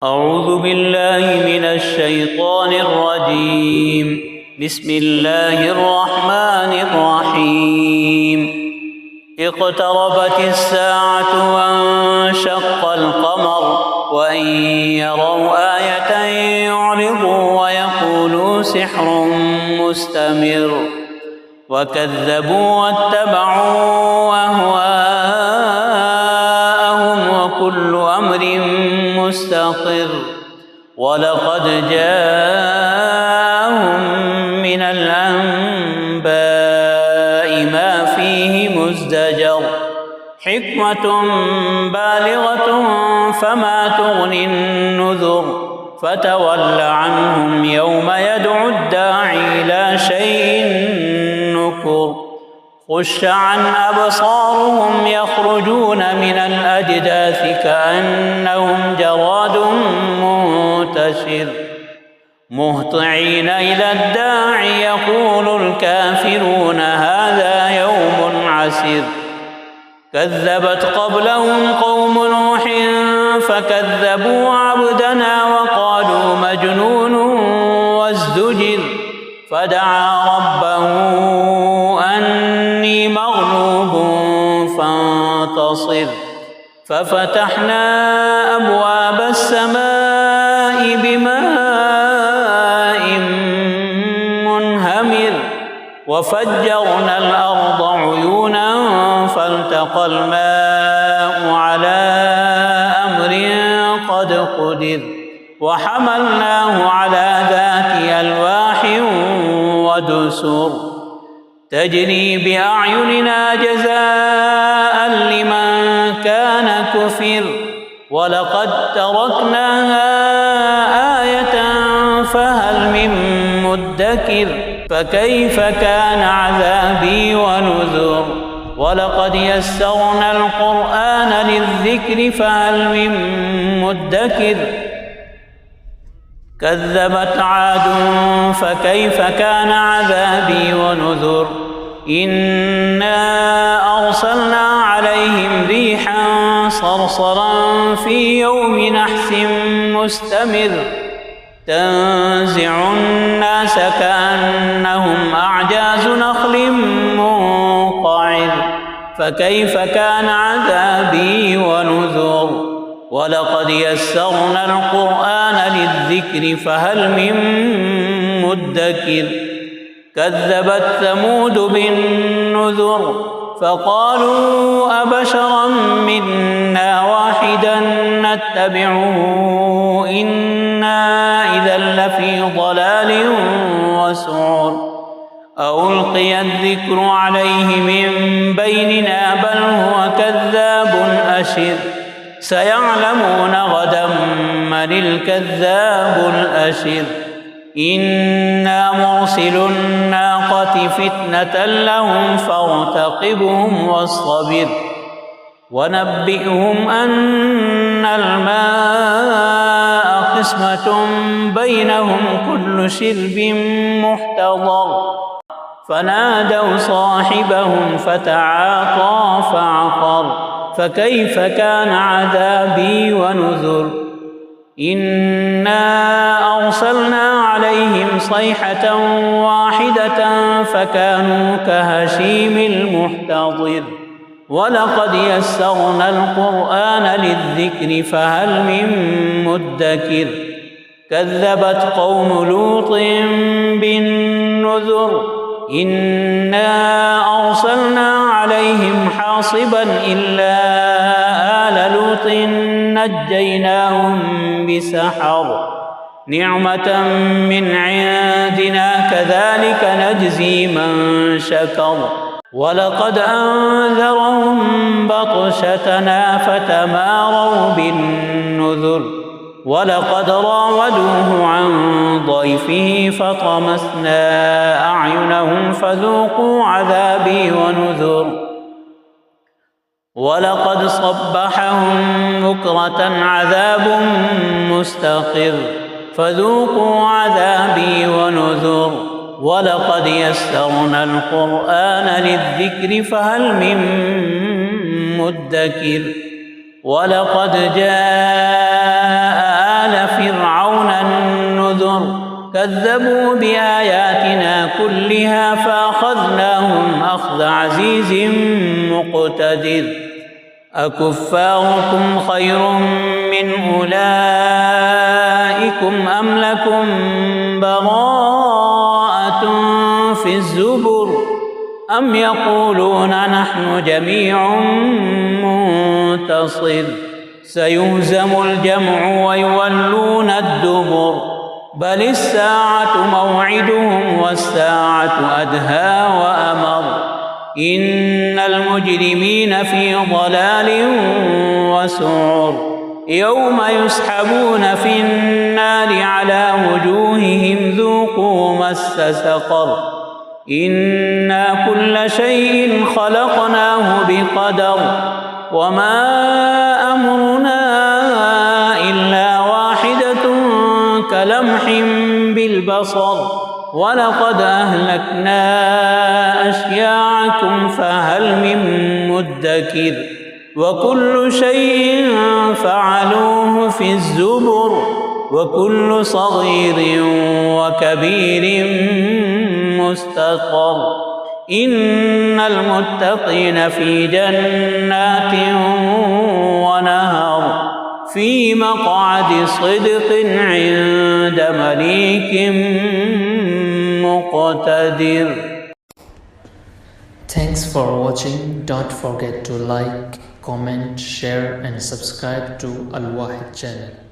أعوذ بالله من الشيطان الرجيم. بسم الله الرحمن الرحيم. اقتربت الساعة وانشق القمر وإن يروا آية يعرضوا ويقولوا سحر مستمر وكذبوا واتبعوا أهواءهم وكل أمر مستقر ولقد جاءهم من الأنباء ما فيه مزدجر حكمة بالغة فما تغني النذر فتول عنهم يوم يدعو الداعي إلى شيء نكر خش عن أبصارهم يخرجون من الأجداث كأنهم جراد منتشر مهطعين إلى الداعي يقول الكافرون هذا يوم عسر كذبت قبلهم قوم نوح فكذبوا عبدنا وقالوا مجنون وازدجر فدعا ربه أني مغلوب فانتصر ففتحنا أبواب السماء بماء منهمر وفجرنا الأرض عيونا فالتقى الماء على أمر قد قدر وحملناه على ذات ألواح ودسر تجري بأعيننا جزاء لمن كان كفر ولقد تركناها آية فهل من مدكر فكيف كان عذابي ونذر ولقد يسرنا القرآن للذكر فهل من مدكر كذبت عاد فكيف كان عذابي ونذر إنا أرسلنا عليهم ريحا صرصرا في يوم نحس مستمر تنزع الناس كأنهم أعجاز نخل منقعر فكيف كان عذابي ونذر ولقد يسرنا القرآن للذكر فهل من مدكر كذبت ثمود بالنذر فقالوا أبشرا منا واحدا نتبعه إنا إذا لفي ضلال وسعر ألقي الذكر عليه من بيننا بل هو كذاب أشر سيعلمون غدا من الكذاب الأشر إنا مرسل الناقة فتنة لهم فارتقبهم واصطبر ونبئهم أن الماء قسمة بينهم كل شرب محتضر فنادوا صاحبهم فتعاطى فعقر فكيف كان عذابي ونذر إنا أرسلنا عليهم صيحة واحدة فكانوا كهشيم المحتضر ولقد يسرنا القرآن للذكر فهل من مدكر كذبت قوم لوط بالنذر إنا أرسلنا عليهم حاصبا إلا آل لوط نجيناهم بسحر نعمة من عندنا كذلك نجزي من شكر ولقد أنذرهم بطشتنا فتماروا بالنذر ولقد راودوه عن ضيفه فطمسنا أعينهم فذوقوا عذابي ونذر ولقد صبحهم بكرة عذاب مستقر فذوقوا عذابي ونذر ولقد يسرنا القرآن للذكر فهل من مدكر ولقد جاء آل كذبوا بآياتنا كلها فأخذناهم أخذ عزيز مقتدر أكفاركم خير من أولئكم أم لكم براءة في الزبر أم يقولون نحن جميع منتصر سيهزم الجمع ويولون الدبر بل الساعة موعدهم والساعة أدهى وأمر إن المجرمين في ضلال وسعر يوم يسحبون في النار على وجوههم ذوقوا مس سقر إنا كل شيء خلقناه بقدر وما أمرنا إلا واحدة كلمح بالبصر ولقد أهلكنا أشياعكم فهل من مدكر وكل شيء فعلوه في الزبر وكل صغير وكبير مستقر إن المتقين في جنات ونهر في مقعد صدق عند مليك مقتدر. Thanks for watching. Don't forget to like, comment, share and subscribe to Al Wahid channel.